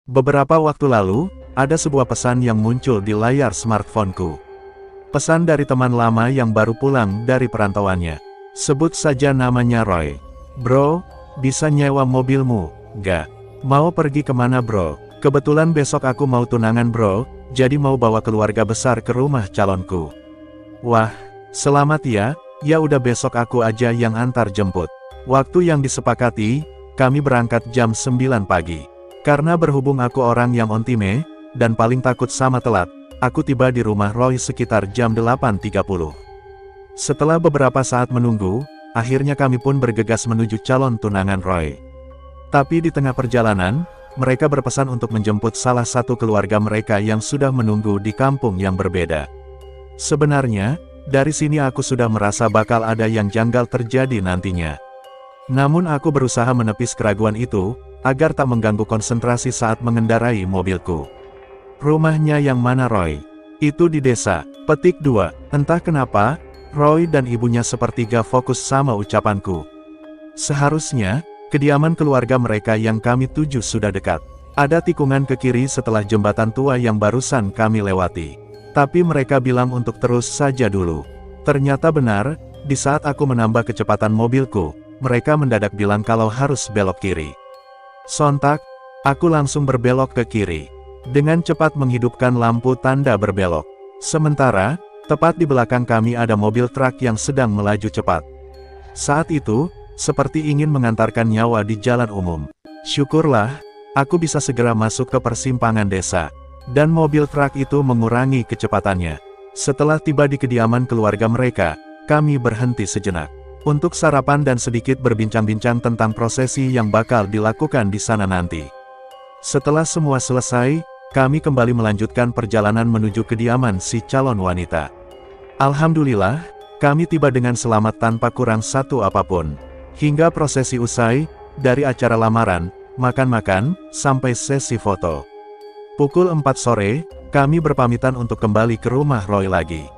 Beberapa waktu lalu, ada sebuah pesan yang muncul di layar smartphoneku. Pesan dari teman lama yang baru pulang dari perantauannya. Sebut saja namanya Roy. Bro, bisa nyewa mobilmu, gak? Mau pergi kemana bro? Kebetulan besok aku mau tunangan bro, jadi mau bawa keluarga besar ke rumah calonku. Wah, selamat ya, ya udah besok aku aja yang antar jemput. Waktu yang disepakati, kami berangkat jam 9 pagi. Karena berhubung aku orang yang on time, dan paling takut sama telat, aku tiba di rumah Roy sekitar jam 8.30. Setelah beberapa saat menunggu, akhirnya kami pun bergegas menuju calon tunangan Roy. Tapi di tengah perjalanan, mereka berpesan untuk menjemput salah satu keluarga mereka yang sudah menunggu di kampung yang berbeda. Sebenarnya, dari sini aku sudah merasa bakal ada yang janggal terjadi nantinya. Namun aku berusaha menepis keraguan itu, agar tak mengganggu konsentrasi saat mengendarai mobilku. Rumahnya yang mana Roy? Itu di desa. Petik 2. Entah kenapa, Roy dan ibunya seperti gak fokus sama ucapanku. Seharusnya, kediaman keluarga mereka yang kami tuju sudah dekat. Ada tikungan ke kiri setelah jembatan tua yang barusan kami lewati. Tapi mereka bilang untuk terus saja dulu. Ternyata benar, di saat aku menambah kecepatan mobilku, mereka mendadak bilang kalau harus belok kiri. Sontak, aku langsung berbelok ke kiri. Dengan cepat menghidupkan lampu tanda berbelok. Sementara, tepat di belakang kami ada mobil truk yang sedang melaju cepat. Saat itu, seperti ingin mengantarkan nyawa di jalan umum. Syukurlah, aku bisa segera masuk ke persimpangan desa. Dan mobil truk itu mengurangi kecepatannya. Setelah tiba di kediaman keluarga mereka, kami berhenti sejenak. Untuk sarapan dan sedikit berbincang-bincang tentang prosesi yang bakal dilakukan di sana nanti. Setelah semua selesai, kami kembali melanjutkan perjalanan menuju kediaman si calon wanita. Alhamdulillah, kami tiba dengan selamat tanpa kurang satu apapun. Hingga prosesi usai, dari acara lamaran, makan-makan, sampai sesi foto. Pukul 4 sore, kami berpamitan untuk kembali ke rumah Roy lagi.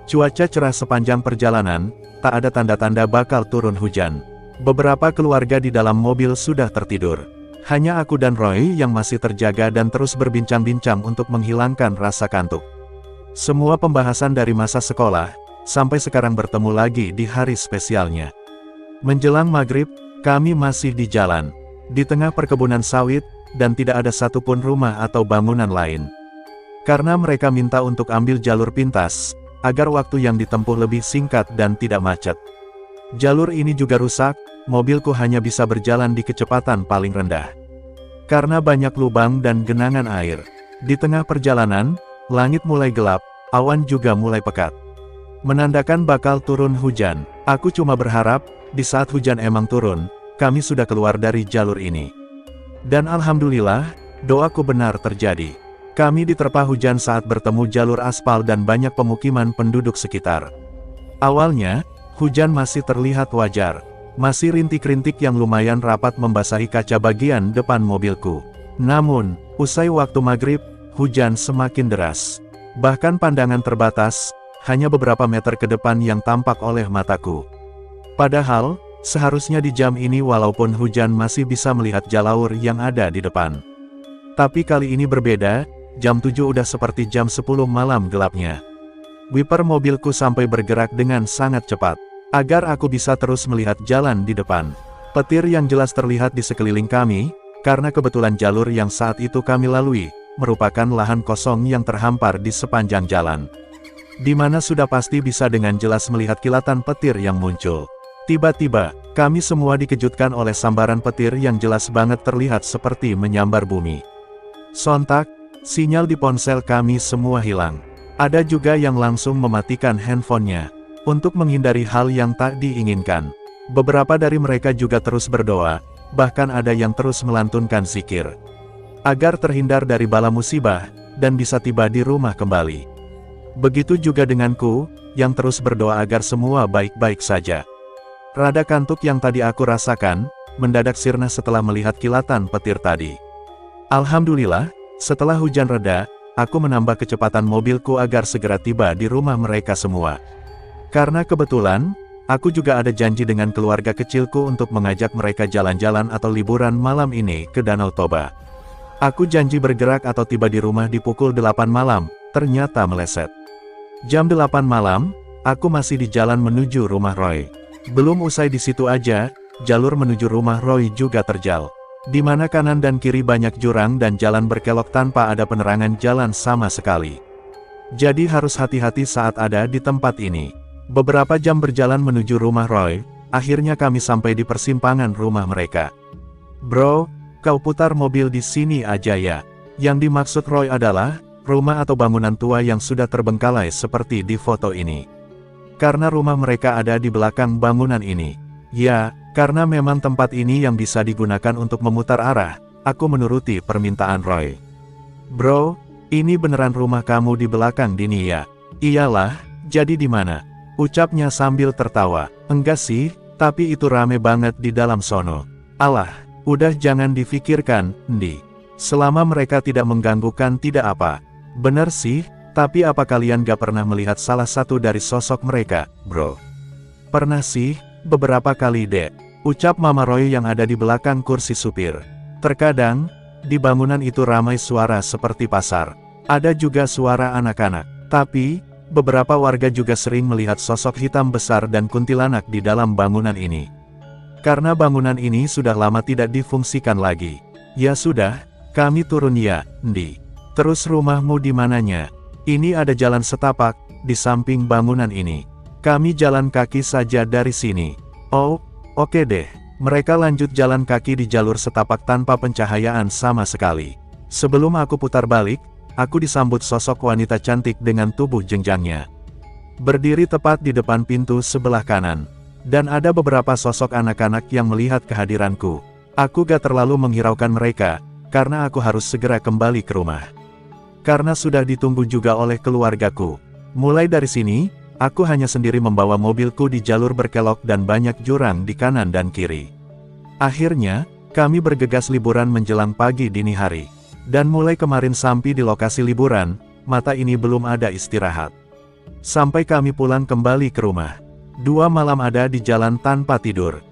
Cuaca cerah sepanjang perjalanan, tak ada tanda-tanda bakal turun hujan. Beberapa keluarga di dalam mobil sudah tertidur. Hanya aku dan Roy yang masih terjaga dan terus berbincang-bincang untuk menghilangkan rasa kantuk. Semua pembahasan dari masa sekolah, sampai sekarang bertemu lagi di hari spesialnya. Menjelang maghrib, kami masih di jalan, di tengah perkebunan sawit, dan tidak ada satupun rumah atau bangunan lain. Karena mereka minta untuk ambil jalur pintas, agar waktu yang ditempuh lebih singkat dan tidak macet. Jalur ini juga rusak, mobilku hanya bisa berjalan di kecepatan paling rendah. Karena banyak lubang dan genangan air. Di tengah perjalanan, langit mulai gelap, awan juga mulai pekat. Menandakan bakal turun hujan. Aku cuma berharap, di saat hujan emang turun, kami sudah keluar dari jalur ini. Dan alhamdulillah, doaku benar terjadi. Kami diterpa hujan saat bertemu jalur aspal dan banyak pemukiman penduduk sekitar. Awalnya, hujan masih terlihat wajar. Masih rintik-rintik yang lumayan rapat membasahi kaca bagian depan mobilku. Namun, usai waktu maghrib, hujan semakin deras. Bahkan pandangan terbatas, hanya beberapa meter ke depan yang tampak oleh mataku. Padahal, seharusnya di jam ini walaupun hujan masih bisa melihat jalur yang ada di depan. Tapi kali ini berbeda. Jam 7 udah seperti jam 10 malam gelapnya. Wiper mobilku sampai bergerak dengan sangat cepat, agar aku bisa terus melihat jalan di depan. Petir yang jelas terlihat di sekeliling kami, karena kebetulan jalur yang saat itu kami lalui, merupakan lahan kosong yang terhampar di sepanjang jalan. Di mana sudah pasti bisa dengan jelas melihat kilatan petir yang muncul. Tiba-tiba, kami semua dikejutkan oleh sambaran petir yang jelas banget terlihat seperti menyambar bumi. Sontak, sinyal di ponsel kami semua hilang. Ada juga yang langsung mematikan handphonenya. Untuk menghindari hal yang tak diinginkan. Beberapa dari mereka juga terus berdoa, bahkan ada yang terus melantunkan zikir. Agar terhindar dari bala musibah, dan bisa tiba di rumah kembali. Begitu juga denganku, yang terus berdoa agar semua baik-baik saja. Rada kantuk yang tadi aku rasakan, mendadak sirna setelah melihat kilatan petir tadi. Alhamdulillah, setelah hujan reda, aku menambah kecepatan mobilku agar segera tiba di rumah mereka semua. Karena kebetulan, aku juga ada janji dengan keluarga kecilku untuk mengajak mereka jalan-jalan atau liburan malam ini ke Danau Toba. Aku janji bergerak atau tiba di rumah di pukul 8 malam, ternyata meleset. Jam 8 malam, aku masih di jalan menuju rumah Roy. Belum usai di situ aja, jalur menuju rumah Roy juga terjal. Di mana kanan dan kiri banyak jurang dan jalan berkelok tanpa ada penerangan jalan sama sekali. Jadi harus hati-hati saat ada di tempat ini. Beberapa jam berjalan menuju rumah Roy, akhirnya kami sampai di persimpangan rumah mereka. Bro, kau putar mobil di sini aja ya. Yang dimaksud Roy adalah rumah atau bangunan tua yang sudah terbengkalai seperti di foto ini. Karena rumah mereka ada di belakang bangunan ini. Ya, karena memang tempat ini yang bisa digunakan untuk memutar arah, aku menuruti permintaan Roy. Bro, ini beneran rumah kamu di belakang Dini ya? Iyalah, jadi di mana? Ucapnya sambil tertawa. Enggak sih, tapi itu rame banget di dalam sono. Alah, udah jangan difikirkan, Ndi. Selama mereka tidak mengganggukan tidak apa. Bener sih, tapi apa kalian gak pernah melihat salah satu dari sosok mereka, bro? Pernah sih, beberapa kali dek. Ucap Mama Roy yang ada di belakang kursi supir. Terkadang, di bangunan itu ramai suara seperti pasar. Ada juga suara anak-anak. Tapi, beberapa warga juga sering melihat sosok hitam besar dan kuntilanak di dalam bangunan ini. Karena bangunan ini sudah lama tidak difungsikan lagi. Ya sudah, kami turun ya, Ndi. Terus rumahmu di mananya? Ini ada jalan setapak, di samping bangunan ini. Kami jalan kaki saja dari sini. Oh, oke deh. Mereka lanjut jalan kaki di jalur setapak tanpa pencahayaan sama sekali. Sebelum aku putar balik, aku disambut sosok wanita cantik dengan tubuh jenjangnya. Berdiri tepat di depan pintu sebelah kanan. Dan ada beberapa sosok anak-anak yang melihat kehadiranku. Aku gak terlalu menghiraukan mereka, karena aku harus segera kembali ke rumah. Karena sudah ditunggu juga oleh keluargaku. Mulai dari sini, aku hanya sendiri membawa mobilku di jalur berkelok dan banyak jurang di kanan dan kiri. Akhirnya, kami bergegas liburan menjelang pagi dini hari. Dan mulai kemarin sampai di lokasi liburan, mata ini belum ada istirahat. Sampai kami pulang kembali ke rumah. 2 malam ada di jalan tanpa tidur.